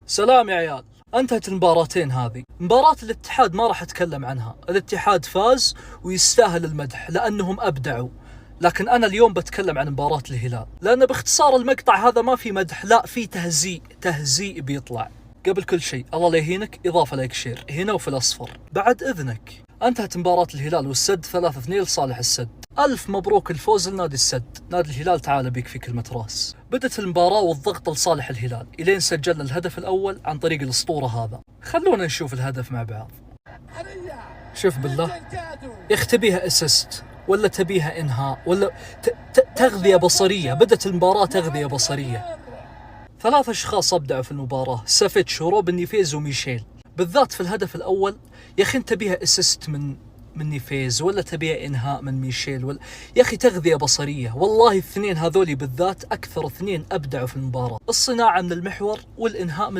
سلام يا عيال. انتهت المباراتين هذه. مباراة الاتحاد ما راح اتكلم عنها، الاتحاد فاز ويستاهل المدح لانهم ابدعوا. لكن انا اليوم بتكلم عن مباراة الهلال، لان باختصار المقطع هذا ما في مدح، لا في تهزيء بيطلع. قبل كل شيء الله لا يهينك، اضافة لايك شير هنا وفي الاصفر بعد اذنك. انتهت مباراة الهلال والسد 3-2 لصالح السد. ألف مبروك الفوز لنادي السد. نادي الهلال تعال بيك في كلمة راس. بدت المباراة والضغط لصالح الهلال إلين سجلنا الهدف الأول عن طريق الأسطورة هذا. خلونا نشوف الهدف مع بعض. شوف بالله يا أخي، تبيها اسيست ولا تبيها إنهاء ولا تغذية بصرية؟ بدت المباراة تغذية بصرية. 3 أشخاص أبدعوا في المباراة، سافيتش وروبن نيفيز وميشيل. بالذات في الهدف الأول يا أخي أنت تبيها اسيست من نيفيز ولا تبيع إنهاء من ميشيل ولا يا أخي تغذية بصرية. والله الاثنين هذولي بالذات أكثر اثنين أبدعوا في المباراة، الصناعة من المحور والإنهاء من